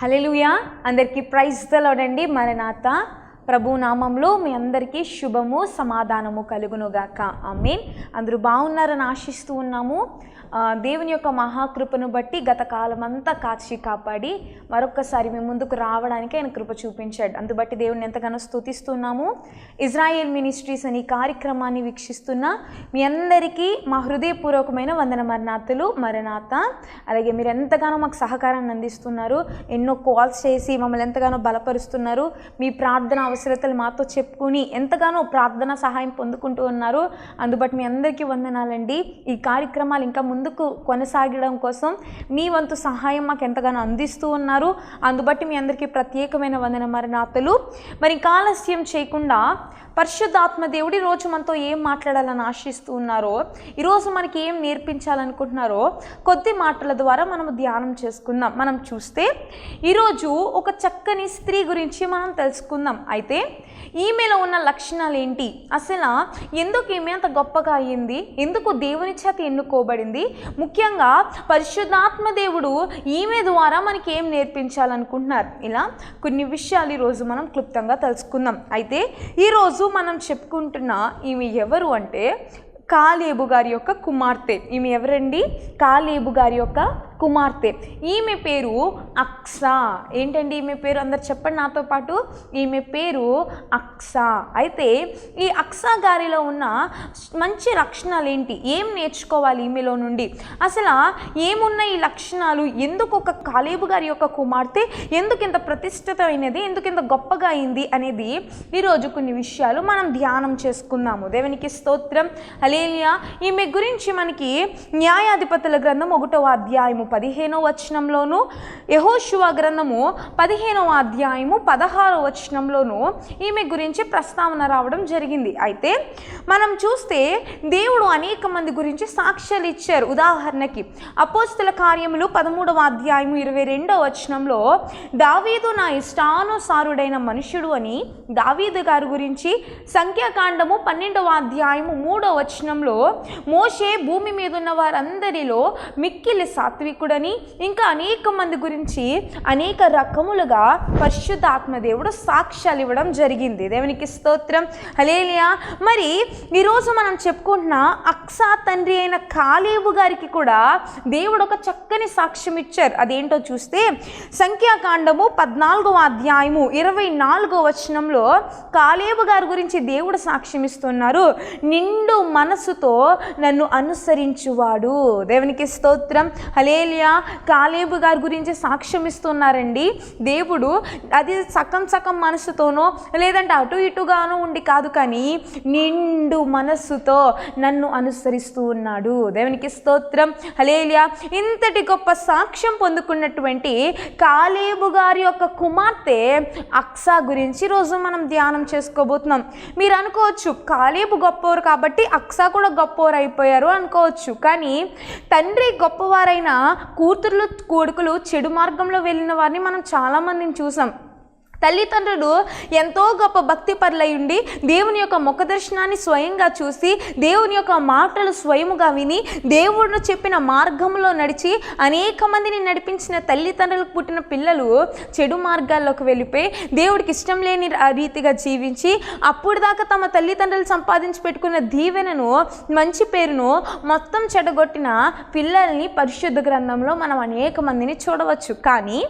హల్లెలూయా. అందరికీ praise the lord అండి. మరణాత ప్రభు నామంలో మీ అందరికీ శుభము సమాధానము కలుగునుగాక. ఆమేన్. అందరూ బాగున్నారని ఆశిస్తూ ఉన్నాము. దేవుని యొక్క మహాకృపను బట్టి గత కాలం అంతా కాచి కాపాడి మరొక్కసారి మీ ముందుకు రావడానికి ఆయన కృప చూపించాడు. అందుబట్టి దేవుని ఎంతగానో స్తుతిస్తున్నాము. ఇజ్రాయేల్ మినిస్ట్రీస్ అని కార్యక్రమాన్ని వీక్షిస్తున్న మీ అందరికీ మా హృదయపూర్వకమైన వందన మరణాత. అలాగే మీరు ఎంతగానో మాకు సహకారాన్ని అందిస్తున్నారు, ఎన్నో కాల్స్ చేసి మమ్మల్ని ఎంతగానో బలపరుస్తున్నారు, మీ ప్రార్థన అవసరతలు మాతో చెప్పుకుని ఎంతగానో ప్రార్థన సహాయం పొందుకుంటూ ఉన్నారు. అందుబట్టి మీ అందరికీ వందనాలండి. ఈ కార్యక్రమాలు ఇంకా ముందుకు కొనసాగడం కోసం మీ వంతు సహాయం మాకు ఎంతగానో అందిస్తూ ఉన్నారు. అందుబట్టి మీ అందరికీ ప్రత్యేకమైన వందన మరణాతలు. మరి ఆలస్యం చేయకుండా పరిశుద్ధాత్మ దేవుడి రోజు మనతో ఏం మాట్లాడాలని ఆశిస్తూ ఉన్నారో, ఈరోజు మనకి ఏం నేర్పించాలనుకుంటున్నారో కొద్ది మాటల ద్వారా మనము ధ్యానం చేసుకుందాం. మనం చూస్తే ఈరోజు ఒక చక్కని స్త్రీ గురించి మనం తెలుసుకుందాం. అయితే ఈమెలో ఉన్న లక్షణాలు ఏంటి, అసలు ఎందుకు ఈమె అంత గొప్పగా అయ్యింది, ఎందుకు దేవుని చేత ఎన్నుకోబడింది, ముఖ్యంగా పరిశుద్ధాత్మ దేవుడు ఈమె ద్వారా మనకి ఏం నేర్పించాలనుకుంటున్నారు, ఇలా కొన్ని విషయాలు ఈరోజు మనం క్లుప్తంగా తెలుసుకుందాం. అయితే ఈరోజు మనం చెప్పుకుంటున్న ఈమె ఎవరు అంటే కాలేబు గారి యొక్క కుమార్తె. ఈమె ఎవరండి? కాలేబు గారి యొక్క కుమార్తె. ఈమె పేరు అక్సా. ఏంటండి ఈమె పేరు? అందరు చెప్పండి నాతో పాటు. ఈమె పేరు అక్సా. అయితే ఈ అక్సా గారిలో ఉన్న మంచి లక్షణాలు ఏంటి, ఏం నేర్చుకోవాలి ఈమెలో నుండి, అసలు ఏమున్న ఈ లక్షణాలు, ఎందుకు ఒక కాలేబు గారి యొక్క కుమార్తె ఎందుకు ఇంత ప్రతిష్ఠితమైనది, ఎందుకు ఇంత గొప్పగా అయింది అనేది ఈరోజు కొన్ని విషయాలు మనం ధ్యానం చేసుకుందాము. దేవునికి స్తోత్రం. హల్లెలూయా. ఈమె గురించి మనకి న్యాయాధిపతుల గ్రంథం 1వ అధ్యాయము 15వ వచనంలోను, యెహోషువ గ్రంథము 15వ అధ్యాయము 16వ వచనంలోను ఈమె గురించి ప్రస్తావన రావడం జరిగింది. అయితే మనం చూస్తే దేవుడు అనేక మంది గురించి సాక్ష్యాలు ఇచ్చారు. ఉదాహరణకి అపోస్తల కార్యములు 13వ అధ్యాయము 22వ వచనంలో దావీదు నా ఇష్టానుసారుడైన మనుషుడు అని దావీదు గారి గురించి, సంఖ్యాకాండము 12వ అధ్యాయము 3వ వచనంలో మోషే భూమి మీద ఉన్న వారందరిలో మిక్కిలి సాత్వికుడని, ఇంకా అనేక మంది గురించి అనేక రకములుగా పరిశుద్ధాత్మ దేవుడు సాక్ష్యాలు ఇవ్వడం జరిగింది. దేవునికి స్తోత్రం. హల్లెలూయా. మరి ఈరోజు మనం చెప్పుకుంటున్న అక్సా తండ్రి అయిన కాలేబు గారికి కూడా దేవుడు ఒక చక్కని సాక్ష్యం ఇచ్చారు. అదేంటో చూస్తే సంఖ్యాకాండము 14వ అధ్యాయము 24వ వచనంలో కాలేబు గారి గురించి దేవుడు సాక్ష్యం ఇస్తున్నారు. నిండు మనసుతో నన్ను అనుసరించువాడు. దేవునికి స్తోత్రం. హల్లెలూయా. కాలేబు గారి గురించి సాక్ష్యం ఇస్తున్నారండి దేవుడు. అది సగం మనసుతోనో లేదంటే అటు ఇటుగానో ఉండి కాదు, కానీ నిండు మనస్సుతో నన్ను అనుసరిస్తూ ఉన్నాడు. దేవునికి స్తోత్రం. హల్లెలూయా. ఇంతటి గొప్ప సాక్ష్యం పొందుకున్నటువంటి కాలేబు గారి యొక్క కుమార్తె అక్సా గురించి రోజు మనం ధ్యానం చేసుకోబోతున్నాం. మీరు అనుకోవచ్చు కాలేబు గొప్పవారు కాబట్టి అక్సా కూడా గొప్పవారు అయిపోయారు అనుకోవచ్చు, కానీ తండ్రి గొప్పవారైన కూతుర్లు కొడుకులు చెడు మార్గంలో వెళ్ళిన వారిని మనం చాలామందిని చూసాం. తల్లిదండ్రులు ఎంతో గొప్ప భక్తి పరులై ఉండి దేవుని యొక్క ముఖ దర్శనాన్ని స్వయంగా చూసి దేవుని యొక్క మాటలు స్వయముగా విని దేవుడు చెప్పిన మార్గంలో నడిచి అనేక మందిని నడిపించిన తల్లిదండ్రులకు పుట్టిన పిల్లలు చెడు మార్గాల్లోకి వెళ్ళిపోయి దేవుడికి ఇష్టం లేని రీతిగా జీవించి అప్పుడు దాకా తమ తల్లిదండ్రులు సంపాదించి పెట్టుకున్న దీవెనను, మంచి పేరును మొత్తం చెడగొట్టిన పిల్లల్ని పరిశుద్ధ గ్రంథంలో మనం అనేక మందిని చూడవచ్చు. కానీ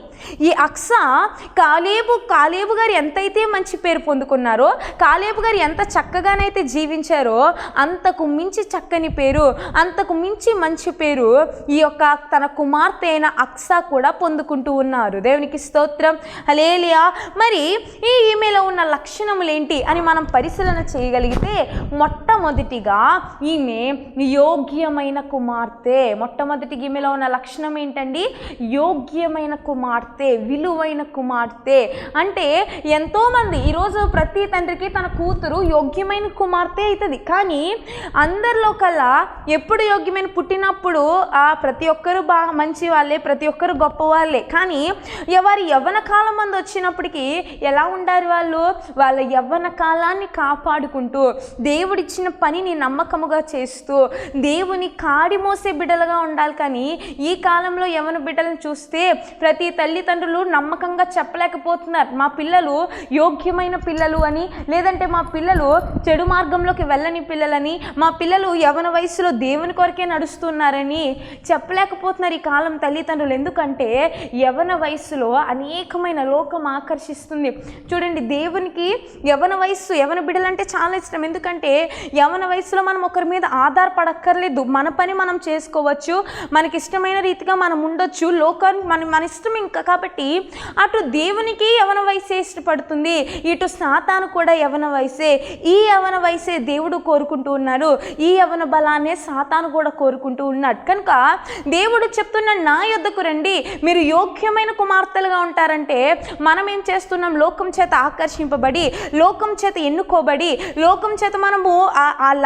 ఈ అక్సా కాలేబు గారు ఎంతైతే మంచి పేరు పొందుకున్నారో, కాలేబు గారు ఎంత చక్కగానైతే జీవించారో అంతకు మించి చక్కని పేరు, అంతకు మించి మంచి పేరు ఈ యొక్క తన కుమార్తె అయిన అక్సా కూడా పొందుకుంటూ ఉన్నారు. దేవునికి స్తోత్రం. హల్లెలూయా. మరి ఈ ఈమెలో ఉన్న లక్షణములు ఏంటి అని మనం పరిశీలన చేయగలిగితే మొట్టమొదటిగా ఈమె యోగ్యమైన కుమార్తె. మొట్టమొదటిగా ఈమెలో ఉన్న లక్షణం ఏంటండి? యోగ్యమైన కుమార్తె, విలువైన కుమార్తె. అంటే ఎంతోమంది ఈరోజు ప్రతి తండ్రికి తన కూతురు యోగ్యమైన కుమార్తె అవుతుంది, కానీ అందరిలో కల్లా ఎప్పుడు యోగ్యమైన పుట్టినప్పుడు ప్రతి ఒక్కరు బాగా మంచి వాళ్ళే, ప్రతి ఒక్కరు గొప్ప వాళ్ళే, కానీ ఎవరి యవ్వన కాలం మంది వచ్చినప్పటికీ ఎలా ఉండారు వాళ్ళు? వాళ్ళ యవ్వన కాలాన్ని కాపాడుకుంటూ దేవుడిచ్చిన పనిని నమ్మకముగా చేస్తూ దేవుని కాడి మోసే బిడ్డలుగా ఉండాలి. కానీ ఈ కాలంలో యవ్వన బిడ్డలను చూస్తే ప్రతి తల్లిదండ్రులు నమ్మకంగా చెప్పలేకపోతున్నారు, మా పిల్లలు యోగ్యమైన పిల్లలు అని, లేదంటే మా పిల్లలు చెడు మార్గంలోకి వెళ్ళని పిల్లలని, మా పిల్లలు యవ్వన వయసులో దేవుని కొరకే నడుస్తున్నారని చెప్పలేకపోతున్నారు ఈ కాలం తల్లిదండ్రులు. ఎందుకంటే యవ్వన వయసులో అనేకమైన లోకం ఆకర్షిస్తుంది. చూడండి, దేవునికి యవ్వన వయస్సు, యవ్వన బిడ్డలంటే చాలా ఇష్టం. ఎందుకంటే యవ్వన వయసులో మనం ఒకరి మీద ఆధారపడక్కర్లేదు, మన పని మనం చేసుకోవచ్చు, మనకి ఇష్టమైన రీతిగా మనం ఉండొచ్చు, లోకానికి మన ఇష్టం ఇంకా. కాబట్టి అటు దేవునికి యవ్వన వయసే ఇష్టపడుతుంది, ఇటు సాతాను కూడా యవ్వన వయసే. ఈ యవ్వన వయసే దేవుడు కోరుకుంటూ ఉన్నాడు, ఈ యవ్వన బలాన్నే సాతాను కూడా కోరుకుంటూ ఉన్నాడు. కనుక దేవుడు చెప్తున్నాడు, నా యొద్దకు రండి, మీరు యోగ్యమైన కుమార్తెలుగా ఉంటారంటే మనం ఏం చేస్తున్నాం? లోకం చేత ఆకర్షింపబడి, లోకం చేత ఎన్నుకోబడి, లోకం చేత మనము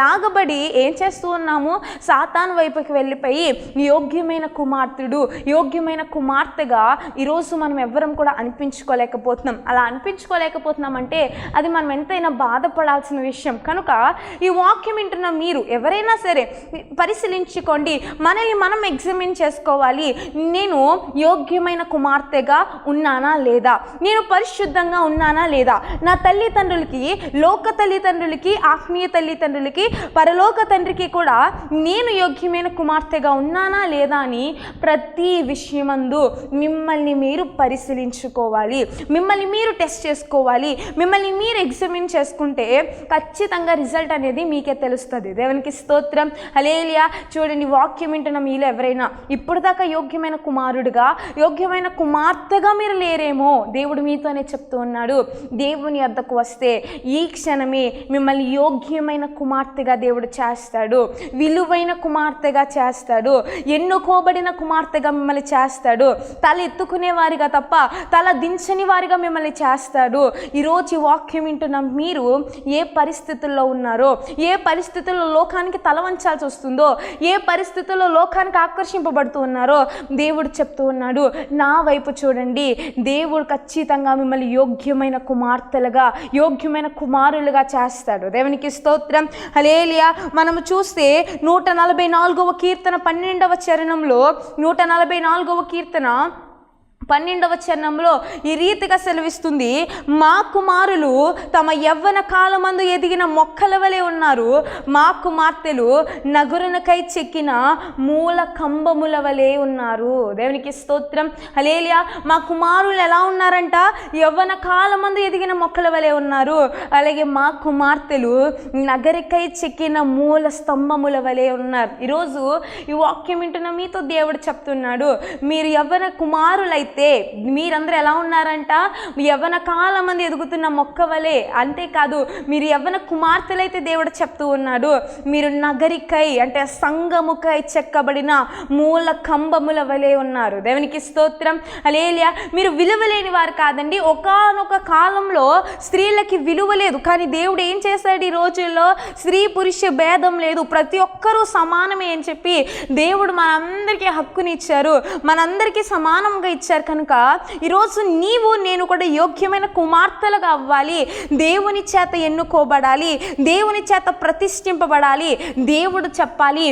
లాగబడి ఏం చేస్తూ ఉన్నాము? సాతాను వైపుకి వెళ్ళిపోయి యోగ్యమైన కుమార్తెడు, యోగ్యమైన కుమార్తెగా ఈరోజు మనం ఎవ్వరం కూడా అనిపించుకోలేకపోతున్నాం. అలా అనిపించుకోలేకపోతున్నామంటే అది మనం ఎంతైనా బాధపడాల్సిన విషయం. కనుక ఈ వాక్యం వింటున్న మీరు ఎవరైనా సరే పరిశీలించుకోండి, మనల్ని మనం ఎగ్జామిన్ చేసుకోవాలి. నేను యోగ్యమైన కుమార్తెగా ఉన్నానా లేదా? నేను పరిశుద్ధంగా ఉన్నానా లేదా? నా తల్లిదండ్రులకి, లోక తల్లిదండ్రులకి, ఆత్మీయ తల్లిదండ్రులకి, పరలోక తండ్రికి కూడా నేను యోగ్యమైన కుమార్తెగా ఉన్నానా లేదా అని ప్రతి విషయమందు మిమ్మల్ని మీరు పరిశీలించుకోవాలి, మిమ్మల్ని మీరు టెస్ట్ చేసుకోవాలి, మిమ్మల్ని మీరు ఎగ్జామిన్ చేసుకుంటే ఖచ్చితంగా రిజల్ట్ అనేది మీకే తెలుస్తుంది. దేవునికి స్తోత్రం, హల్లెలూయా. చూడండి, వాక్యం వింటున్న మీలో ఎవరైనా ఇప్పుడు దాకా యోగ్యమైన కుమారుడుగా, యోగ్యమైన కుమార్తెగా మీరు లేరేమో, దేవుడు మీతోనే చెప్తూ ఉన్నాడు. దేవుని వద్దకు వస్తే ఈ క్షణమే మిమ్మల్ని యోగ్యమైన కుమార్తెగా దేవుడు చేస్తాడు, విలువైన కుమార్తెగా చేస్తాడు, ఎన్నుకోబడిన కుమార్తెగా మిమ్మల్ని చేస్తాడు, తల ఎత్తుకునే వారిగా తప్ప తల దించని వారిగా మిమ్మల్ని చేస్తాడు. ఈరోజు వాక్యం వింటున్న మీరు ఏ పరిస్థితుల్లో ఉన్నారో, ఏ పరిస్థితుల్లో లోకానికి తల వంచాల్సి వస్తుందో, ఏ పరిస్థితుల్లో లోకానికి ఆకర్షింపబడుతూ ఉన్నారో దేవుడు చెప్తూ ఉన్నాడు, నా వైపు చూడండి, దేవుడు ఖచ్చితంగా మిమ్మల్ని యోగ్యమైన కుమార్తెలుగా, యోగ్యమైన కుమారులుగా చేస్తాడు. దేవునికి స్తోత్రం, హల్లెలూయా. మనము చూస్తే 144వ కీర్తన 12వ చరణంలో, 144వ కీర్తన 12వ చరణంలో ఈ రీతిగా సెలవిస్తుంది, మా కుమారులు తమ యవ్వన కాలమందు ఎదిగిన మొక్కల వలె ఉన్నారు, మా కుమార్తెలు నగురునకై చెక్కిన మూల కంబముల వలె ఉన్నారు. దేవునికి స్తోత్రం, హల్లెలూయా. మా కుమారులు ఎలా ఉన్నారంట? యవ్వన కాలమందు ఎదిగిన మొక్కల వలె ఉన్నారు. అలాగే మా కుమార్తెలు నగరికై చెక్కిన మూల స్తంభముల వలె ఉన్నారు. ఈరోజు ఈ వాక్యం వింటున్న మీతో దేవుడు చెప్తున్నాడు, మీరు యవ్వన కుమారులైతే మీరందరూ ఎలా ఉన్నారంట? యవ్వన కాలం మంది ఎదుగుతున్న మొక్క వలె. అంతేకాదు, మీరు యవ్వన కుమార్తెలైతే దేవుడు చెప్తూ ఉన్నాడు, మీరు నగరికై అంటే సంగముకై చెక్కబడిన మూల కంబముల వలె ఉన్నారు. దేవునికి స్తోత్రం, హల్లెలూయా. మీరు విలువలేని వారు కాదండి. ఒకానొక కాలంలో స్త్రీలకి విలువ లేదు, కానీ దేవుడు ఏం చేశాడు? ఈ రోజుల్లో స్త్రీ పురుష భేదం లేదు, ప్రతి ఒక్కరూ సమానమే అని చెప్పి దేవుడు మనందరికీ హక్కునిచ్చారు, మనందరికీ సమానంగా ఇచ్చారు. కనుక ఈరోజు నీవు నేను కూడా యోగ్యమైన కుమార్తెలుగా అవ్వాలి, దేవుని చేత ఎన్నుకోబడాలి, దేవుని చేత ప్రతిష్ఠింపబడాలి. దేవుడు చెప్పాలి,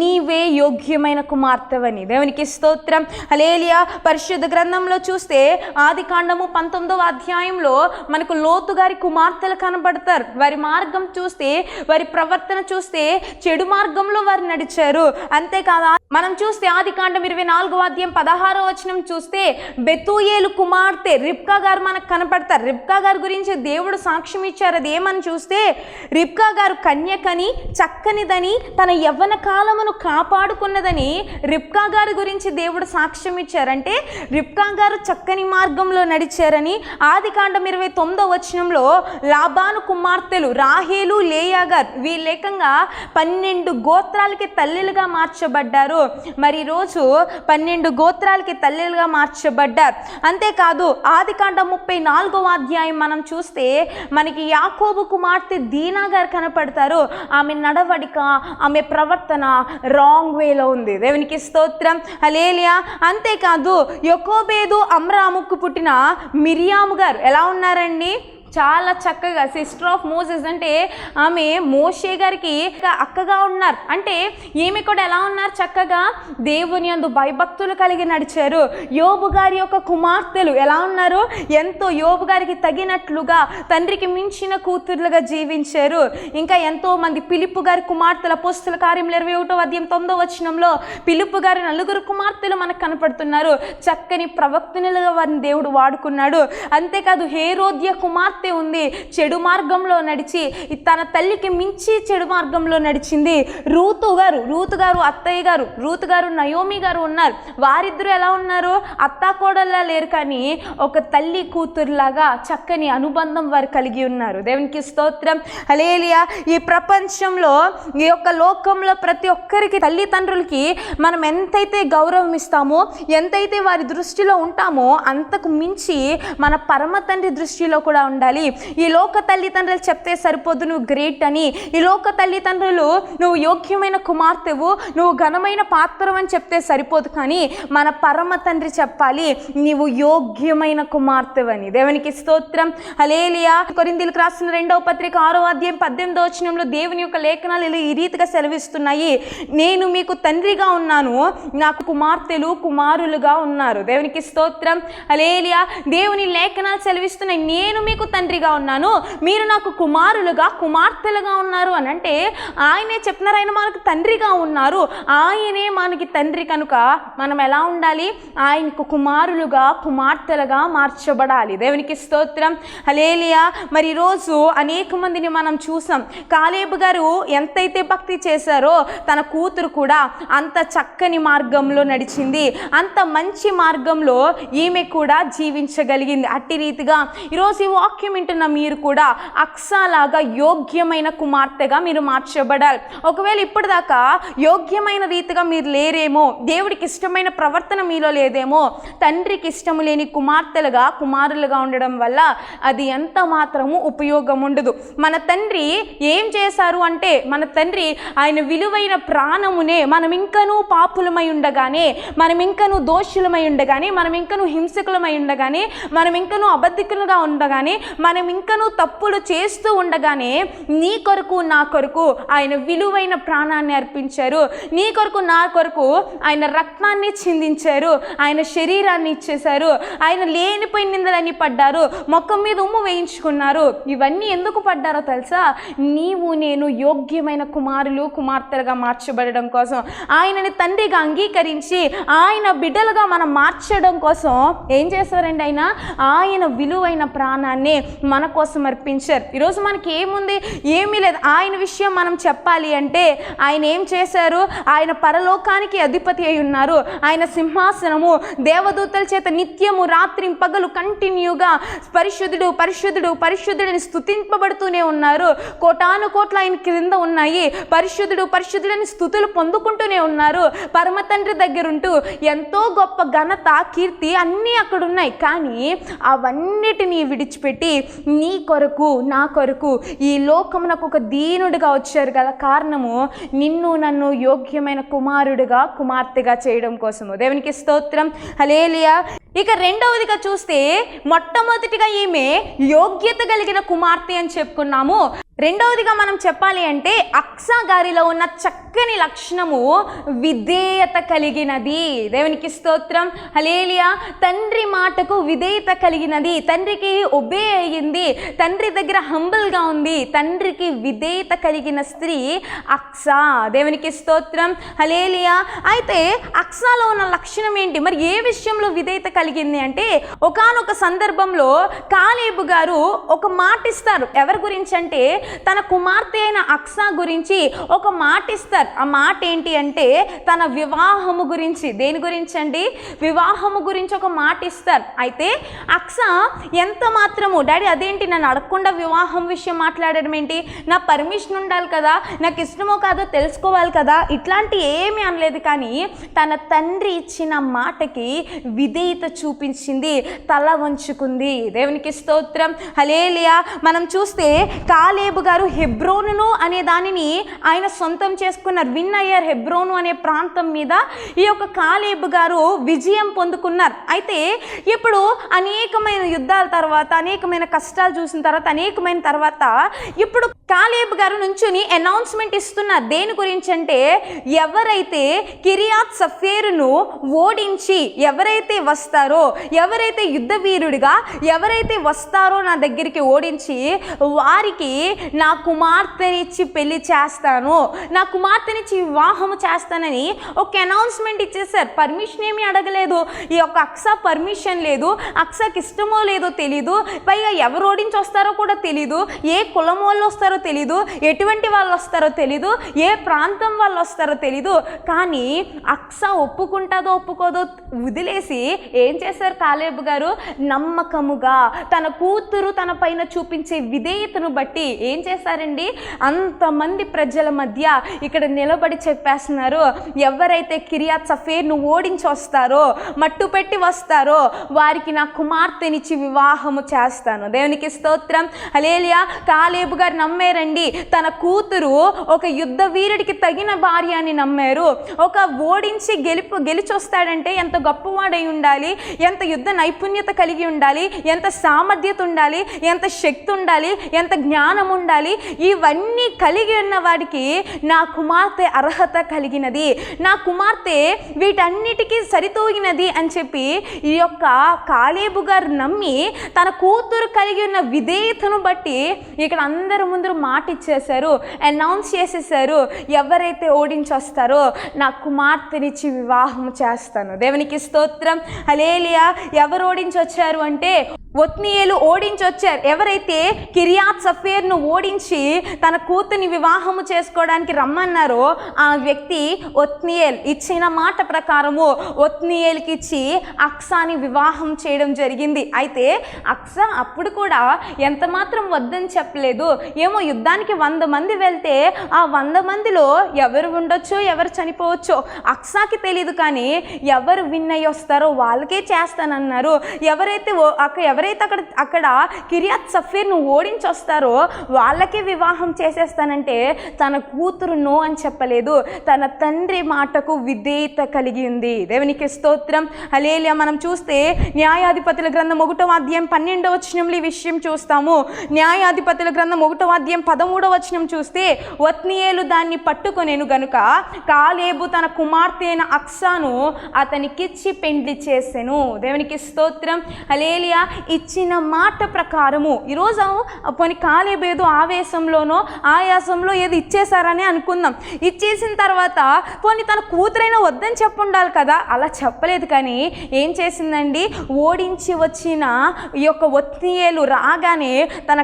నీవే యోగ్యమైన కుమార్తెవని. దేవునికి స్తోత్రం, హల్లెలూయా. పరిశుద్ధ గ్రంథంలో చూస్తే ఆదికాండము 19వ అధ్యాయంలో మనకు లోతు గారి కుమార్తెలు కనబడతారు. వారి మార్గం చూస్తే, వారి ప్రవర్తన చూస్తే చెడు మార్గంలో వారు నడిచారు. అంతేకాదు, మనం చూస్తే ఆదికాండం 24వ అధ్యాయం 16వ వచనం చూస్తే బెతూయేలు కుమార్తె రిబ్కా గారు మనకు కనపడతారు. రిబ్కా గారి గురించి దేవుడు సాక్ష్యం ఇచ్చారు. అది ఏమని చూస్తే, రిబ్కా గారు కన్యకని, చక్కనిదని, తన యవ్వన కాలమును కాపాడుకున్నదని రిబ్కా గారి గురించి దేవుడు సాక్ష్యం ఇచ్చారంటే రిబ్కా గారు చక్కని మార్గంలో నడిచారని. ఆదికాండం 29వ వచనంలో లాబాను కుమార్తెలు రాహేలు, లేయా గారు వీళ్ళేకంగా 12 గోత్రాలకి తల్లిలుగా మార్చబడ్డారు. మరి ఈరోజు 12 గోత్రాలకి తల్లిలుగా మార్చబడ్డారు. అంతేకాదు ఆదికాండం 34వ అధ్యాయం మనం చూస్తే మనకి యాకోబు కుమార్తె దీనా గారు కనపడతారు. ఆమె నడవడిక, ఆమె ప్రవర్తన రాంగ్ వేలో ఉంది. దేవునికి స్తోత్రం, హల్లెలూయా. అంతేకాదు యొకోబేదు అమ్రాముకు పుట్టిన మిరియాము గారు ఎలా ఉన్నారండి? చాలా చక్కగా సిస్టర్ ఆఫ్ మోసెస్, అంటే ఆమె మోషే గారికి అక్కగా ఉన్నారు. అంటే ఈమె కూడా ఎలా ఉన్నారు? చక్కగా దేవుని యందు భయభక్తులు కలిగి నడిచారు. యోబు గారి యొక్క కుమార్తెలు ఎలా ఉన్నారు? ఎంతో యోబు గారికి తగినట్లుగా తండ్రికి మించిన కూతుర్లుగా జీవించారు. ఇంకా ఎంతో మంది ఫిలిప్పు గారి కుమార్తెల అపోస్తల కార్యములు 21వ అధ్యాయం 9వ వచనంలో ఫిలిప్పు గారి 4 కుమార్తెలు మనకు కనపడుతున్నారు. చక్కని ప్రవక్తనులుగా వారిని దేవుడు వాడుకున్నాడు. అంతేకాదు హేరోద్య కుమార్తె ఉంది, చెడు మార్గంలో నడిచి తన తల్లికి మించి చెడు మార్గంలో నడిచింది. రూతు గారు అత్తయ్య గారు, రూతు గారు నయోమి గారు ఉన్నారు. వారిద్దరూ ఎలా ఉన్నారు? అత్తా కోడల్లా లేరు, కానీ ఒక తల్లి కూతురులాగా చక్కని అనుబంధం వారు కలిగి ఉన్నారు. దేవునికి స్తోత్రం, హల్లెలూయా. ఈ ప్రపంచంలో, ఈ యొక్క లోకంలో ప్రతి ఒక్కరికి తల్లిదండ్రులకి మనం ఎంతైతే గౌరవం ఇస్తామో, ఎంతైతే వారి దృష్టిలో ఉంటామో, అంతకు మించి మన పరమ తండ్రి దృష్టిలో కూడా ఉండాలి. ఈ లోక తల్లిదండ్రులు చెప్తే సరిపోదు నువ్వు గ్రేట్ అని, ఈ లోక తల్లిదండ్రులు నువ్వు యోగ్యమైన కుమార్తెవు, నువ్వు ఘనమైన పాత్రం అని చెప్తే సరిపోదు, కానీ మన పరమ తండ్రి చెప్పాలి నీవు యోగ్యమైన కుమార్తెవని. దేవునికి స్తోత్రం, హల్లెలూయా. కొరింథీయులకు రాసిన 2వ పత్రిక 6వ అధ్యాయం 18వ వచనంలో దేవుని యొక్క లేఖనాలు ఈ రీతిగా సెలవిస్తున్నాయి. నేను మీకు తండ్రిగా ఉన్నాను, నాకు కుమార్తెలు కుమారులుగా ఉన్నారు. దేవునికి స్తోత్రం, హల్లెలూయా. దేవుని లేఖనాలు సెలవిస్తున్నాయి, నేను మీకు తండ్రిగా ఉన్నాను, మీరు నాకు కుమారులుగా కుమార్తెలుగా ఉన్నారు అని. అంటే ఆయనే చెప్తున్నారు, ఆయన మనకు తండ్రిగా ఉన్నారు, ఆయనే మనకి తండ్రి కనుక మనం ఎలా ఉండాలి? ఆయనకు కుమారులుగా కుమార్తెలుగా మార్చబడాలి. దేవునికి స్తోత్రం, హల్లెలూయా. మరి ఈరోజు అనేక మందిని మనం చూసాం. కాలేబు గారు ఎంతైతే భక్తి చేశారో తన కూతురు కూడా అంత చక్కని మార్గంలో నడిచింది, అంత మంచి మార్గంలో ఈమె కూడా జీవించగలిగింది. అట్టి రీతిగా ఈరోజు ఈ వాక్యం వింటున్న మీరు కూడా అక్సాలాగా యోగ్యమైన కుమార్తెగా మీరు మార్చబడాలి. ఒకవేళ ఇప్పటిదాకా యోగ్యమైన రీతిగా మీరు లేరేమో, దేవుడికి ఇష్టమైన ప్రవర్తన మీలో లేదేమో, తండ్రికి ఇష్టము లేని కుమార్తెలుగా కుమారులుగా ఉండడం వల్ల అది ఎంత మాత్రము ఉపయోగం ఉండదు. మన తండ్రి ఏం చేశారు అంటే, మన తండ్రి ఆయన విలువైన ప్రాణమునే మనం ఇంకనూ పాపులమై ఉండగానే, మనం ఇంకనూ దోషులమై ఉండగానే, మనం ఇంకనూ హింసకులమై ఉండగానే, మనం ఇంకనూ అబద్ధికులుగా ఉండగానే, మనం ఇంకనూ తప్పులు చేస్తూ ఉండగానే నీ కొరకు నా కొరకు ఆయన విలువైన ప్రాణాన్ని అర్పించారు. నీ కొరకు నా కొరకు ఆయన రక్తాన్ని చిందించారు, ఆయన శరీరాన్ని ఇచ్చేశారు, ఆయన లేనిపోయిన నిందలన్నీ పడ్డారు, మొక్కం మీద ఉమ్ము వేయించుకున్నారు. ఇవన్నీ ఎందుకు పడ్డారో తెలుసా? నీవు నేను యోగ్యమైన కుమారులు కుమార్తెలుగా మార్చబడడం కోసం, ఆయనని తండ్రిగా అంగీకరించి ఆయన బిడ్డలుగా మనం మార్చడం కోసం ఏం చేశారండి? ఆయన విలువైన ప్రాణాన్ని మన కోసం అర్పించారు. ఈరోజు మనకి ఏముంది? ఏమీ లేదు. ఆయన విషయం మనం చెప్పాలి అంటే ఆయన ఏం చేశారు? ఆయన పరలోకానికి అధిపతి అయి ఉన్నారు. ఆయన సింహాసనము దేవదూతల చేత నిత్యము రాత్రి పగలు కంటిన్యూగా పరిశుద్ధుడు పరిశుద్ధుడు పరిశుద్ధుడిని స్తుతింపబడుతూనే ఉన్నారు. కోటాను కోట్ల ఆయన క్రింద ఉన్నాయి. పరిశుద్ధుడు పరిశుద్ధుడిని స్తుతులు పొందుకుంటూనే ఉన్నారు. పరమ తండ్రి దగ్గరుంటూ ఎంతో గొప్ప ఘనత కీర్తి అన్నీ అక్కడ ఉన్నాయి. కానీ అవన్నిటినీ విడిచిపెట్టి నీ కొరకు నా కొరకు ఈ లోకమునకు ఒక దీనుడిగా వచ్చారు కదా. కారణము నిన్ను నన్ను యోగ్యమైన కుమారుడిగా కుమార్తెగా చేయడం కోసము. దేవునికి స్తోత్రం, హల్లెలూయా. ఇక రెండవదిగా చూస్తే, మొట్టమొదటిగా ఈమె యోగ్యత కలిగిన కుమార్తె అని చెప్పుకున్నాము. రెండవదిగా మనం చెప్పాలి అంటే అక్సా గారిలో ఉన్న చక్కని లక్షణము విధేయత కలిగినది. దేవునికి స్తోత్రం, హల్లెలూయా. తండ్రి మాటకు విధేయత కలిగినది, తండ్రికి ఒబే అయ్యింది, తండ్రి దగ్గర హంబుల్గా ఉంది. తండ్రికి విధేయత కలిగిన స్త్రీ అక్సా. దేవునికి స్తోత్రం, హల్లెలూయా. అయితే అక్సాలో ఉన్న లక్షణం ఏంటి? మరి ఏ విషయంలో విధేయత కలిగింది అంటే, ఒకానొక సందర్భంలో కాలేబు గారు ఒక మాట ఇస్తారు. ఎవరి గురించి అంటే, తన కుమార్తె అయిన అక్సా గురించి ఒక మాట ఇస్తారు. ఆ మాట ఏంటి అంటే తన వివాహము గురించి. దేని గురించి అండి? వివాహము గురించి ఒక మాట ఇస్తారు. అయితే అక్సా ఎంత మాత్రము, డాడీ అదేంటి నన్ను అడగకుండా వివాహం విషయం మాట్లాడడం ఏంటి, నా పర్మిషన్ ఉండాలి కదా, నాకు ఇష్టమో కాదో తెలుసుకోవాలి కదా, ఇట్లాంటి ఏమీ అనలేదు. కానీ తన తండ్రి ఇచ్చిన మాటకి విధేయత చూపించింది, తల వంచుకుంది. దేవునికి స్తోత్రం, హల్లెలూయా. మనం చూస్తే కాలేబు గారు హెబ్రోను అనే దానిని ఆయన సొంతం చేసుకున్నారు, విన్ అయ్యారు. హెబ్రోను అనే ప్రాంతం మీద ఈ యొక్క కాలేబు గారు విజయం పొందుకున్నారు. అయితే ఇప్పుడు అనేకమైన యుద్ధాల తర్వాత, అనేకమైన కష్టాలు చూసిన తర్వాత, అనేకమైన తర్వాత ఇప్పుడు కాలేబు గారు నుంచుని అనౌన్స్మెంట్ ఇస్తున్నారు. దేని గురించి అంటే ఎవరైతే కిరియాత్ సఫేరును ఓడించి ఎవరైతే వస్తారో, ఎవరైతే యుద్ధ వీరుడిగా ఎవరైతే వస్తారో నా దగ్గరికి ఓడించి, వారికి నా కుమార్తెనిచ్చి పెళ్లి చేస్తాను, నా కుమార్తెనిచ్చి వివాహము చేస్తానని ఒక అనౌన్స్మెంట్ ఇచ్చేసారు. పర్మిషన్ ఏమీ అడగలేదు. ఈ యొక్క అక్సా పర్మిషన్ లేదు, అక్సాకి ఇష్టమో లేదో తెలీదు, పైగా ఎవరు ఓడించి వస్తారో కూడా తెలీదు, ఏ కులం వాళ్ళు వస్తారో తెలీదు, ఎటువంటి వాళ్ళు వస్తారో తెలీదు, ఏ ప్రాంతం వాళ్ళు వస్తారో తెలీదు. కానీ అక్సా ఒప్పుకుంటుందో ఒప్పుకోదో వదిలేసి ఏం చేశారు కాలేబు గారు? నమ్మకముగా తన కూతురు తన పైన చూపించే విధేయతను బట్టి ఏం చేశారండి? అంతమంది ప్రజల మధ్య ఇక్కడ నిలబడి చెప్పేస్తున్నారు, ఎవరైతే కిరియాత్ సఫేర్ను ఓడించి వస్తారో, మట్టు పెట్టి వస్తారో, వారికి నా కుమార్తెనిచ్చి వివాహము చేస్తాను. దేవునికి స్తోత్రం, హల్లెలూయా. కాలేబు గారు నమ్మారండి, తన కూతురు ఒక యుద్ధ వీరుడికి తగిన భార్య అని నమ్మారు. ఒక ఓడించి గెలిచొస్తాడంటే ఎంత గొప్పవాడై ఉండాలి, ఎంత యుద్ధ నైపుణ్యత కలిగి ఉండాలి, ఎంత సామర్థ్యత ఉండాలి, ఎంత శక్తి ఉండాలి, ఎంత జ్ఞానం ఉండాలి. ఇవన్నీ కలిగి ఉన్న వాడికి నా కుమార్తె అర్హత కలిగినది, నా కుమార్తె వీటన్నిటికీ సరితూగినది అని చెప్పి ఈ యొక్క కాలేబు గారు నమ్మి తన కూతురు కలిగి ఉన్న విధేయతను బట్టి ఇక్కడ అందరి ముందు మాట ఇచ్చేశారు, అనౌన్స్ చేసేసారు, ఎవరైతే ఓడించి వస్తారో నా కుమార్తెనిచ్చి వివాహం చేస్తాను. దేవునికి స్తోత్రం, హల్లెలూయా. ఎవరు ఓడించి వచ్చారు అంటే ఒత్నీయేలు ఓడించి వచ్చారు. ఎవరైతే కిరియాత్ సఫేర్ను ఓడించి తన కూతుర్ని వివాహము చేసుకోవడానికి రమ్మన్నారో ఆ వ్యక్తి ఒత్నీయేల్. ఇచ్చిన మాట ప్రకారము ఒత్నీయేల్కి ఇచ్చి అక్సాని వివాహం చేయడం జరిగింది. అయితే అక్సా అప్పుడు కూడా ఎంత మాత్రం వద్దని చెప్పలేదు. ఏమో యుద్ధానికి 100 మంది వెళ్తే ఆ 100 మందిలో ఎవరు ఉండొచ్చో, ఎవరు చనిపోవచ్చో అక్సాకి తెలియదు. కానీ ఎవరు విన్ అయ్యి వస్తారో వాళ్ళకే చేస్తానన్నారు. ఎవరైతే అక్కడ కిరియాత్ సఫేర్ను ఓడించి వస్తారో వాళ్ళకే వివాహం చేసేస్తానంటే తన కూతురు నో అని చెప్పలేదు, తన తండ్రి మాటకు విధేయత కలిగి ఉంది. దేవునికి స్తోత్రం, హల్లెలూయా. మనం చూస్తే న్యాయాధిపతుల గ్రంథం 1వ అధ్యాయం 12వ వచనంలో ఈ విషయం చూస్తాము. న్యాయాధిపతుల గ్రంథం 1వ అధ్యాయం 13వ వచనం చూస్తే ఒత్నీయేలు దాన్ని పట్టుకొనేను గనుక కాలేబు తన కుమార్తె అయిన అక్సాను అతనికిచ్చి పెండ్లి చేసెను. దేవునికి స్తోత్రం, హల్లెలూయా. ఇచ్చిన మాట ప్రకారము ఈరోజు పోనీ కాలేబు ఏదో ఆవేశంలోనో ఆయాసంలో ఏదో ఇచ్చేశారని అనుకుందాం. ఇచ్చేసిన తర్వాత పోనీ తన కూతురైనా వద్దని చెప్పుండాలి కదా, అలా చెప్పలేదు. కానీ ఏం చేసిందండి? ఓడించి వచ్చిన ఈ యొక్క ఒత్నీయేలు రాగానే తన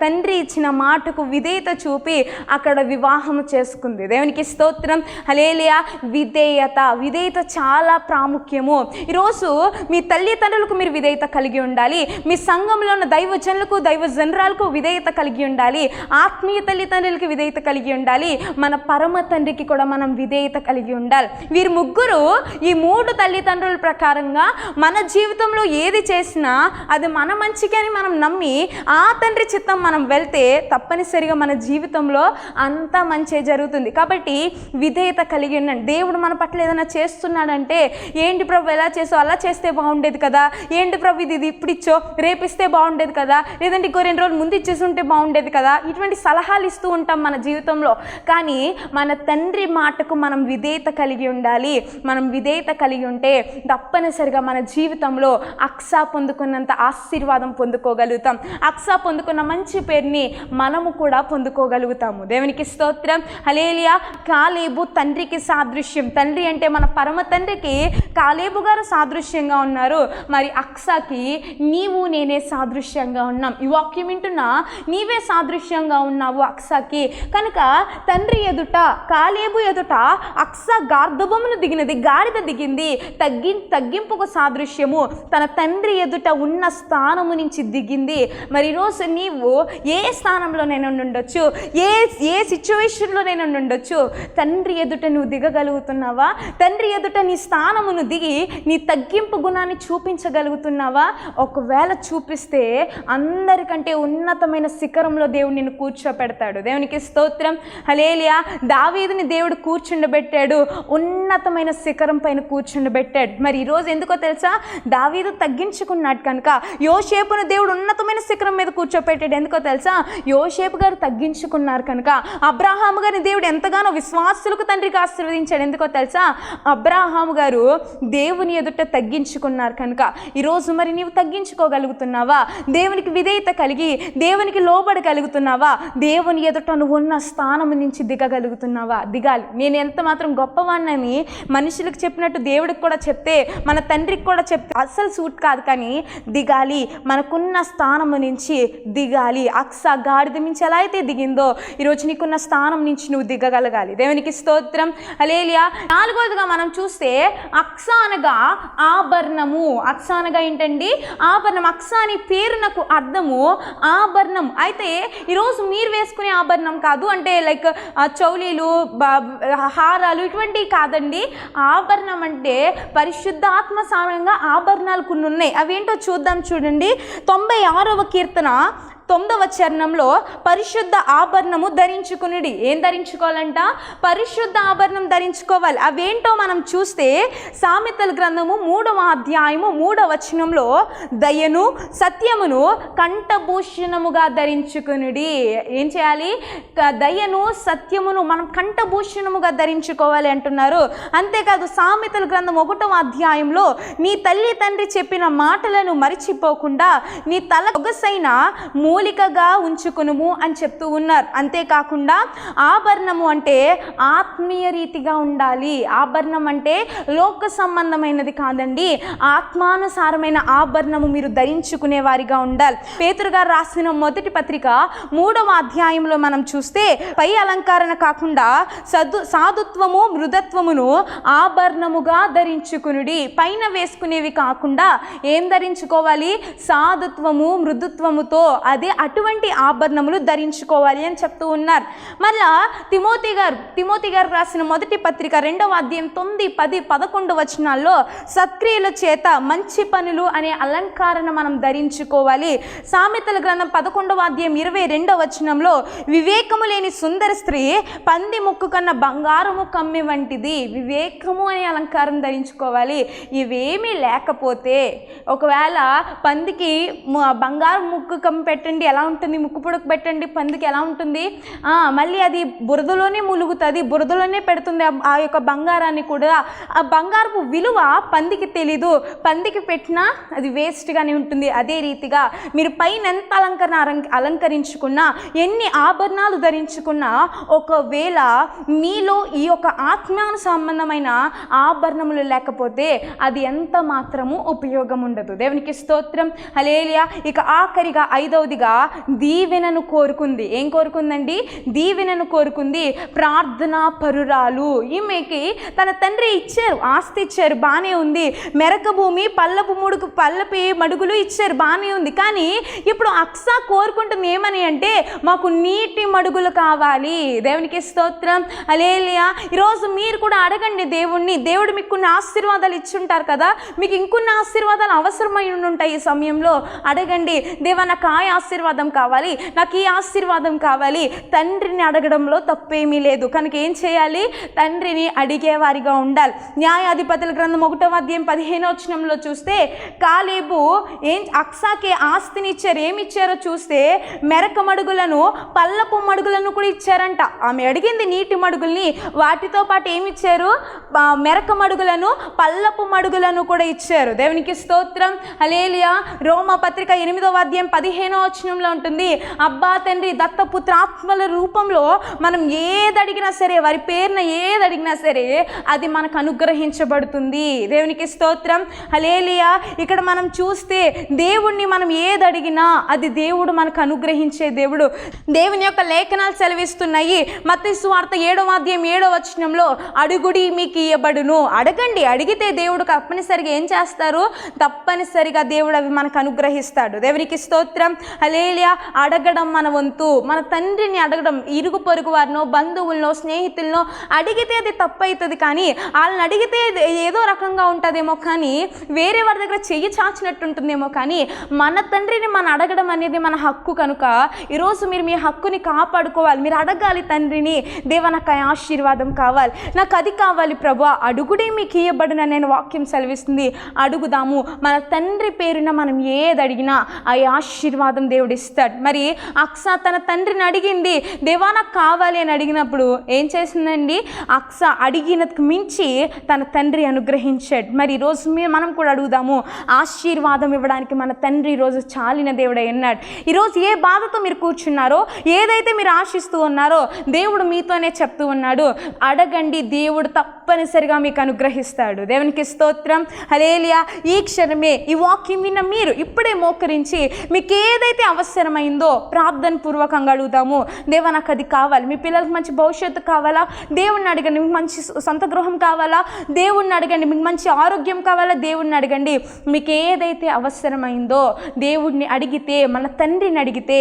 తండ్రి ఇచ్చిన మాటకు విధేయత చూపి అక్కడ వివాహం చేసుకుంది. దేవునికి స్తోత్రం, హల్లెలూయా. విధేయత చాలా ప్రాముఖ్యము. ఈరోజు మీ తల్లిదండ్రులకు మీరు విధేయత కలిగి ఉండాలి, మీ సంఘంలో ఉన్న దైవజనులకు దైవజనరాలకు విధేయత కలిగి ఉండాలి, ఆత్మీయ తల్లిదండ్రులకి విధేయత కలిగి ఉండాలి, మన పరమ తండ్రికి కూడా మనం విధేయత కలిగి ఉండాలి. వీరు ముగ్గురు ఈ 3 తల్లిదండ్రుల ప్రకారంగా మన జీవితంలో ఏది చేసినా అది మన మంచికి అని మనం నమ్మి ఆ తండ్రి చిత్తం మనం వెళ్తే తప్పనిసరిగా మన జీవితంలో అంతా మంచి జరుగుతుంది. కాబట్టి విధేయత కలిగి ఉండండి. దేవుడు మన పట్ల ఏదైనా చేస్తున్నాడంటే ఏంటి ప్రభు ఎలా చేసావు, అలా చేస్తే బాగుండేది కదా, ఏంటి ప్రభు ఇది ఇప్పుడు ఇచ్చో రేపిస్తే బాగుండేది కదా, లేదంటే ఇంకో 2 రోజులు ముందు ఇచ్చేసి ఉంటే బాగుండేది కదా, ఇటువంటి సలహాలు ఇస్తూ ఉంటాం మన జీవితంలో. కానీ మన తండ్రి మాటకు మనం విధేయత కలిగి ఉండాలి. మనం విధేయత కలిగి ఉంటే తప్పనిసరిగా మన జీవితంలో అక్సా పొందుకున్నంత ఆశీర్వాదం పొందుకోగలుగుతాం. అక్సా పొందుకున్న మంచి పేరుని మనము కూడా పొందుకోగలుగుతాము. దేవునికి స్తోత్రం, హల్లెలూయా. కాలేబు తండ్రికి సాదృశ్యం. తండ్రి అంటే మన పరమ తండ్రికి కాలేబు గారు సాదృశ్యంగా ఉన్నారు. మరి అక్సాకి అక్సాకి నీవు నేనే సాదృశ్యంగా ఉన్నాం. ఈ వాక్యం వింటున్నా నీవే సాదృశ్యంగా ఉన్నావు అక్సాకి. కనుక తండ్రి ఎదుట, కాలేబు ఎదుట అక్సా గార్ధబమును దిగినది, గాడిద దిగింది. తగ్గింపుకు సాదృశ్యము, తన తండ్రి ఎదుట ఉన్న స్థానము నుంచి దిగింది. మరి ఈరోజు నీవు ఏ స్థానంలోనైనా ఉండొచ్చు, ఏ సిచ్యువేషన్లోనైనా ఉండొచ్చు. తండ్రి ఎదుట నువ్వు దిగగలుగుతున్నావా? తండ్రి ఎదుట నీ స్థానమును దిగి నీ తగ్గింపు గుణాన్ని చూపించగలుగుతున్నావా? ఒకవేళ చూపిస్తే అందరికంటే ఉన్నతమైన శిఖరంలో దేవుడు నిన్ను కూర్చోపెడతాడు. దేవునికి స్తోత్రం, హల్లెలూయా. దావీదుని దేవుడు కూర్చుండబెట్టాడు, ఉన్నతమైన శిఖరం పైన కూర్చుండబెట్టాడు. మరి ఈరోజు ఎందుకో తెలుసా? దావీదు తగ్గించుకున్నాడు కనుక యోసేపును దేవుడు ఉన్నతమైన శిఖరం మీద కూర్చోపెట్టాడు. ఎందుకో తెలుసా? యోసేపు గారు తగ్గించుకున్నారు కనుక. అబ్రాహాము గారిని దేవుడు ఎంతగానో విశ్వాసులకు తండ్రికి ఆశీర్వదించాడు. ఎందుకో తెలుసా? అబ్రాహాము గారు దేవుని ఎదుట తగ్గించుకున్నారు కనుక. ఈరోజు మరి నీవు తగ్గించుకోగలుగుతున్నావా? దేవునికి విధేయత కలిగి దేవునికి లోబడగలుగుతున్నావా? దేవుని ఎదుట నువ్వు ఉన్న స్థానం నుంచి దిగగలుగుతున్నావా? దిగాలి. నేను ఎంత మాత్రం గొప్పవాడినని మనుషులకు చెప్పినట్టు దేవుడికి కూడా చెప్తే, మన తండ్రికి కూడా చెప్తే అస్సలు సూట్ కాదు. కానీ దిగాలి, మనకున్న స్థానము నుంచి దిగాలి. అక్సా గాడిద నుంచి ఎలా అయితే దిగిందో ఈరోజు నీకున్న స్థానం నుంచి నువ్వు దిగగలగాలి. దేవునికి స్తోత్రం, హల్లెలూయా. నాలుగోదిగా మనం చూస్తే అక్సా అనగా ఆభరణము. అక్సా అనగా ఏంటండి? ఆభరణం. అక్సా అని పేరునకు అర్థము ఆభరణం. అయితే ఈరోజు మీరు వేసుకునే ఆభరణం కాదు, అంటే లైక్ చౌలీలు, హారాలు ఇటువంటివి కాదండి. ఆభరణం అంటే పరిశుద్ధాత్మ సామాన్యంగా ఆభరణాలు కొన్ని ఉన్నాయి. అవేంటో చూద్దాం. చూడండి, 96వ కీర్తన 9వ చరణంలో పరిశుద్ధ ఆభరణము ధరించుకునుడి. ఏం ధరించుకోవాలంట? పరిశుద్ధ ఆభరణం ధరించుకోవాలి. అవేంటో మనం చూస్తే సామెతల గ్రంథము 3వ అధ్యాయము 3వ వచనంలో దయను సత్యమును కంఠభూషణముగా ధరించుకునుడి. ఏం చేయాలి? దయను సత్యమును మనం కంఠభూషణముగా ధరించుకోవాలి అంటున్నారు. అంతేకాదు సామెతల గ్రంథం 1వ అధ్యాయంలో నీ తల్లి తండ్రి చెప్పిన మాటలను మరిచిపోకుండా నీ తల ఒగసైన మూలికగా ఉంచుకునుము అని చెప్తూ ఉన్నారు. అంతేకాకుండా ఆభరణము అంటే ఆత్మీయ రీతిగా ఉండాలి. ఆభరణం అంటే లోక సంబంధమైనది కాదండి, ఆత్మానుసారమైన ఆభరణము మీరు ధరించుకునే వారిగా ఉండాలి. పేతురు గారు రాసిన మొదటి పత్రిక 3వ అధ్యాయంలో మనం చూస్తే పై అలంకరణ కాకుండా సాధుత్వము మృదత్వమును ఆభరణముగా ధరించుకునుడి. పైన వేసుకునేవి కాకుండా ఏం ధరించుకోవాలి? సాధుత్వము మృదుత్వముతో, అదే అటువంటి ఆభరణములు ధరించుకోవాలి అని చెప్తూ ఉన్నారు. మళ్ళా తిమోతి గారు రాసిన మొదటి పత్రిక 2వ అధ్యాయం 9, 10, 11 వచనాల్లో సత్క్రియల చేత మంచి పనులు అనే అలంకరణ మనం ధరించుకోవాలి. సామెతల గ్రంథం 11వ అధ్యాయం 22వ వచనంలో వివేకము లేని సుందర స్త్రీ పంది ముక్కు కన్నా బంగారము కమ్మి వంటిది. వివేకము అనే అలంకారం ధరించుకోవాలి. ఇవేమీ లేకపోతే, ఒకవేళ పందికి బంగారం ముక్కు కమ్మి పెట్టండి, ఎలా ఉంటుంది? ముక్కు పొడకు పెట్టండి, పందికి ఎలా ఉంటుంది? మళ్ళీ అది బురదలోనే ములుగుతుంది, బురదలోనే పెడుతుంది ఆ యొక్క బంగారాన్ని కూడా. ఆ బంగారపు విలువ పందికి తెలీదు, పందికి పెట్టినా అది వేస్ట్గానే ఉంటుంది. అదే రీతిగా మీరు పైన ఎంత అలంకరించుకున్నా, ఎన్ని ఆభరణాలు ధరించుకున్నా, ఒకవేళ మీలో ఈ యొక్క ఆత్మాను సంబంధమైన ఆభరణములు లేకపోతే అది ఎంత మాత్రము ఉపయోగం ఉండదు. దేవునికి స్తోత్రం, హల్లెలూయా. ఇక ఆఖరిగా 5వదిగా దీవెనను కోరుకుంది. ఏం కోరుకుందండి? దీవెనను కోరుకుంది. ప్రార్థనా పరురాలు. ఈమెకి తన తండ్రి ఇచ్చారు, ఆస్తి ఇచ్చారు, బాగానే ఉంది. మెరక భూమి, పల్లపి మడుగులు ఇచ్చారు, బాగానే ఉంది. కానీ ఇప్పుడు అక్సా కోరుకుంటుంది ఏమని అంటే, మాకు నీటి మడుగులు కావాలి. దేవునికి స్తోత్రం, హల్లెలూయా. ఈరోజు మీరు కూడా అడగండి దేవుణ్ణి. దేవుడు మీకు కొన్ని ఆశీర్వాదాలు ఇచ్చుంటారు కదా, మీకు ఇంకొన్ని ఆశీర్వాదాలు అవసరమై ఉంటాయి. ఈ సమయంలో అడగండి, దేవా నాకు ఆ ఆశీర్వాదం కావాలి, నాకు ఈ ఆశీర్వాదం కావాలి. తండ్రిని అడగడంలో తప్పేమీ లేదు. కనుక ఏం చేయాలి? తండ్రిని అడిగేవారిగా ఉండాలి. న్యాయాధిపతుల గ్రంథం 1వ అధ్యాయం 15వ వచనంలో చూస్తే కాలేబు అక్సాకి ఆస్తిని ఇచ్చారు. ఏమి ఇచ్చారో చూస్తే మెరక మడుగులను, పల్లపు మడుగులను కూడా ఇచ్చారంట. ఆమె అడిగింది నీటి మడుగుల్ని, వాటితో పాటు ఏమి ఇచ్చారు? మెరక మడుగులను, పల్లపు మడుగులను కూడా ఇచ్చారు. దేవునికి స్తోత్రం, హల్లెలూయా. రోమా పత్రిక 8వ అధ్యాయం 15వ వచనంలో ఉంటుంది, అబ్బా తండ్రి దత్తపుత్ర ఆత్మల రూపంలో మనం ఏది అడిగినా సరే, వారి పేరున ఏది అడిగినా సరే అది మనకు అనుగ్రహించబడుతుంది. దేవునికి స్తోత్రం, హల్లెలూయా. ఇక్కడ మనం చూస్తే దేవుణ్ణి మనం ఏది అడిగినా అది దేవుడు మనకు అనుగ్రహించే దేవుడు. దేవుని యొక్క లేఖనాలు సెలవిస్తున్నాయి. మత్తయి సువార్త 7వ అధ్యాయం 7వ వచనంలో, అడుగుడి మీకు ఇయ్యబడును. అడగండి, అడిగితే దేవుడు తప్పనిసరిగా ఏం చేస్తారు? తప్పనిసరిగా దేవుడు అవి మనకు అనుగ్రహిస్తాడు. దేవునికి స్తోత్రం, హల్లెలూయా. అడగడం మన వంతు. మన తండ్రిని అడగడం, ఇరుగు పొరుగు వారినో బంధువులనో స్నేహితులనో అడిగితే అది తప్పవుతుంది. కానీ వాళ్ళని అడిగితే ఏదో రకంగా ఉంటుందేమో, కానీ వేరే వారి దగ్గర చెయ్యి చాచినట్టు ఉంటుందేమో, కానీ మన తండ్రిని మనం అడగడం అనేది మన హక్కు. కనుక ఈరోజు మీరు మీ హక్కుని కాపాడుకోవాలి. మీరు అడగాలి తండ్రిని, దేవా నాకు ఆశీర్వాదం కావాలి, నాకు అది కావాలి ప్రభువా, అడుగుడే మీకు ఇయ్యబడిన నేను వాక్యం సెలవిస్తుంది. అడుగుదాము. మన తండ్రి పేరున మనం ఏది అడిగినా ఆ ఆశీర్వాదం దేవుడు ఇస్తాడు. మరి అక్స తన తండ్రిని అడిగింది, దేవా నాకు కావాలి అని అడిగినప్పుడు ఏం చేసిందండి? అక్స అడిగినందుకు మించి తన తండ్రి అనుగ్రహించాడు. మరి ఈరోజు మనం కూడా అడుగుదాము. ఆశీర్వాదం ఇవ్వడానికి మన తండ్రి ఈరోజు చాలిన దేవుడై ఉన్నాడు. ఈరోజు ఏ బాధతో మీరు కూర్చున్నారో, ఏదైతే మీరు ఆశిస్తూ ఉన్నారో దేవుడు మీతోనే చెప్తూ ఉన్నాడు, అడగండి, దేవుడు తప్పనిసరిగా మీకు అనుగ్రహిస్తాడు. దేవునికి స్తోత్రం, హల్లెలూయా. ఈ క్షణమే ఈ వాక్యం విన్న మీరు ఇప్పుడే మోకరించి మీకు ఏదైతే అవసరమైందో ప్రార్థన పూర్వకంగా అడుగుదాము. దేవా నాకు అది కావాలి. మీ పిల్లలకు మంచి భవిష్యత్తు కావాలా? దేవుణ్ణి అడగండి. మీకు మంచి సొంత గృహం కావాలా? దేవుణ్ణి అడగండి. మీకు మంచి ఆరోగ్యం కావాలా? దేవుణ్ణి అడగండి. మీకు ఏదైతే అవసరమైందో దేవుడిని అడిగితే, మన తండ్రిని అడిగితే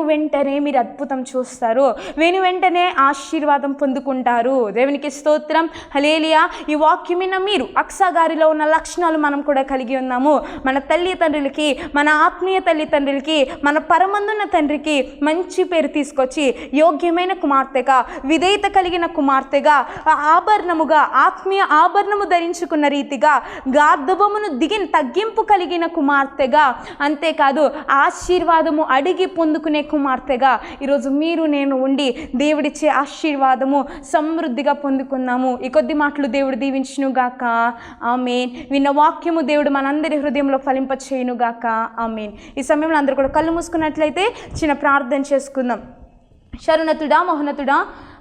వెంటనే మీరు అద్భుతం చూస్తారు. వెంటనే ఆశీర్వాదం పొందుకుంటారు. దేవునికి స్తోత్రం, హల్లెలూయా. ఈ వాక్యం విన్న మీరు అక్స గారిలో ఉన్న లక్షణాలు మనం కూడా కలిగి ఉన్నాము. మన తల్లిదండ్రులకి, మన ఆత్మీయ తల్లిదండ్రులకి, మన పరమందున్న తండ్రికి మంచి పేరు తీసుకొచ్చి యోగ్యమైన కుమార్తెగా, విధేయత కలిగిన కుమార్తెగా, ఆభరణముగా, ఆత్మీయ ఆభరణము ధరించుకున్న రీతిగా, గార్ధబమును తగ్గింపు కలిగిన కుమార్తెగా, అంతేకాదు ఆశీర్వాదము అడిగి పొందుకునే కుమార్తెగా ఈరోజు మీరు నేను ఉండి దేవుడిచ్చే ఆశీర్వాదము సమృద్ధిగా పొందుకున్నాము. ఈ కొద్ది మాటలు దేవుడు దీవించునుగాక. ఆమేన్. విన్న వాక్యము దేవుడు మనందరి హృదయంలో ఫలింపచేయునుగాక. ఆమేన్. ఈ సమయంలో అందరూ కూడా కళ్ళు మూసుకున్నట్లయితే చిన్న ప్రార్థన చేసుకుందాం. శరణతుడా, మహోన్నతుడా,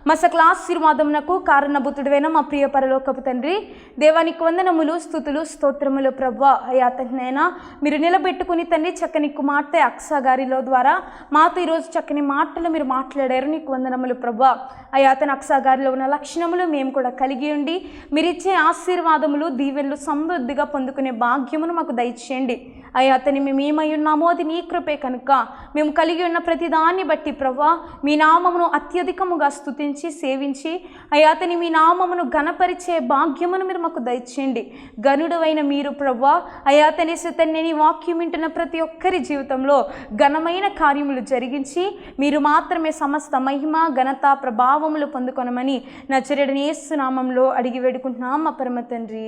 మా సకల ఆశీర్వాదమునకు కారణభూతుడైన మా ప్రియ పరలోకపు తండ్రి, దేవానికి వందనములు, స్తుతులు, స్తోత్రములు ప్రభువా. అయ్యా తండ్రినైనా మీరు నిలబెట్టుకుని తండ్రి చక్కని కుమార్తె అక్స గారిలో ద్వారా మాతో ఈరోజు చక్కని మాటలు మీరు మాట్లాడారు. నీకు వందనములు ప్రభువా. అయ్యా తన అక్స గారిలో ఉన్న లక్షణములు మేము కూడా కలిగి ఉండి మీరిచ్చే ఆశీర్వాదములు, దీవెనలు సమృద్ధిగా పొందుకునే భాగ్యమును మాకు దయచేయండి. అయ్యా అతని మేము ఏమై ఉన్నామో అది నీ కృపే కనుక మేము కలిగి ఉన్న ప్రతిదాన్ని బట్టి ప్రభువా మీ నామమును అత్యధికముగా స్తుతించి సేవించి అయ్యా అతని మీ నామమును ఘనపరిచే భాగ్యమును మీరు మాకు దయచేయండి. గనుడవైన మీరు ప్రభువా అయ్యా అతని నీ వాక్యం వింటున్న ప్రతి ఒక్కరి జీవితంలో ఘనమైన కార్యములు జరిగించి మీరు మాత్రమే సమస్త మహిమ, ఘనత, ప్రభావములు పొందుకొనమని నజరేయుడైన యేసు నామములో అడిగి వేడుకుంటున్నాం మా పరమ తండ్రి.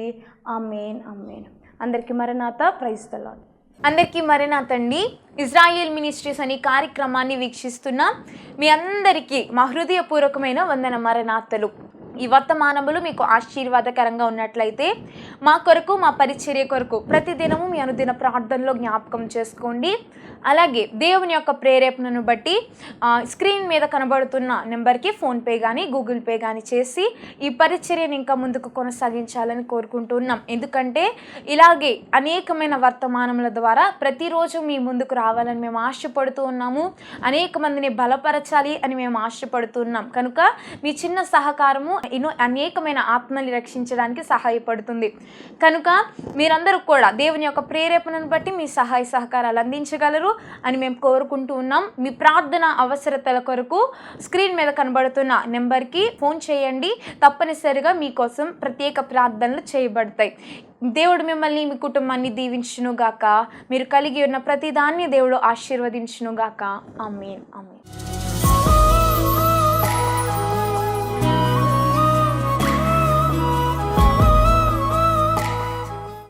ఆమేన్, ఆమేన్. అందరికీ మరణాత. Praise the lord. అందరికీ మరణాత అండి. ఇజ్రాయేల్ మినిస్ట్రీస్ అనే కార్యక్రమాన్ని వీక్షిస్తున్న మీ అందరికీ మా హృదయపూర్వకమైన వందన మరణాతలు. ఈ వర్తమానములు మీకు ఆశీర్వాదకరంగా ఉన్నట్లయితే మా కొరకు, మా పరిచర్య కొరకు ప్రతిదినము మీ అనుదిన ప్రార్థనలో జ్ఞాపకం చేసుకోండి. అలాగే దేవుని యొక్క ప్రేరేపణను బట్టి స్క్రీన్ మీద కనబడుతున్న నెంబర్కి ఫోన్పే కానీ, గూగుల్ పే కానీ చేసి ఈ పరిచర్యను ఇంకా ముందుకు కొనసాగించాలని కోరుకుంటున్నాం. ఎందుకంటే ఇలాగే అనేకమైన వర్తమానముల ద్వారా ప్రతిరోజు మీ ముందుకు రావాలని మేము ఆశపడుతూ ఉన్నాము. అనేక మందిని బలపరచాలి అని మేము ఆశపడుతున్నాం. కనుక మీ చిన్న సహకారము అనేకమైన ఆత్మల్ని రక్షించడానికి సహాయపడుతుంది. కనుక మీరందరూ కూడా దేవుని యొక్క ప్రేరేపణను బట్టి మీ సహాయ సహకారాలు అందించగలరు అని మేము కోరుకుంటూ ఉన్నాం. మీ ప్రార్థన అవసరతల కొరకు స్క్రీన్ మీద కనబడుతున్న నెంబర్కి ఫోన్ చేయండి. తప్పనిసరిగా మీకోసం ప్రత్యేక ప్రార్థనలు చేయబడతాయి. దేవుడు మిమ్మల్ని, మీ కుటుంబాన్ని దీవించునుగాక. మీరు కలిగి ఉన్న ప్రతిదాన్ని దేవుడు ఆశీర్వదించునుగాక. ఆమేన్, ఆమేన్.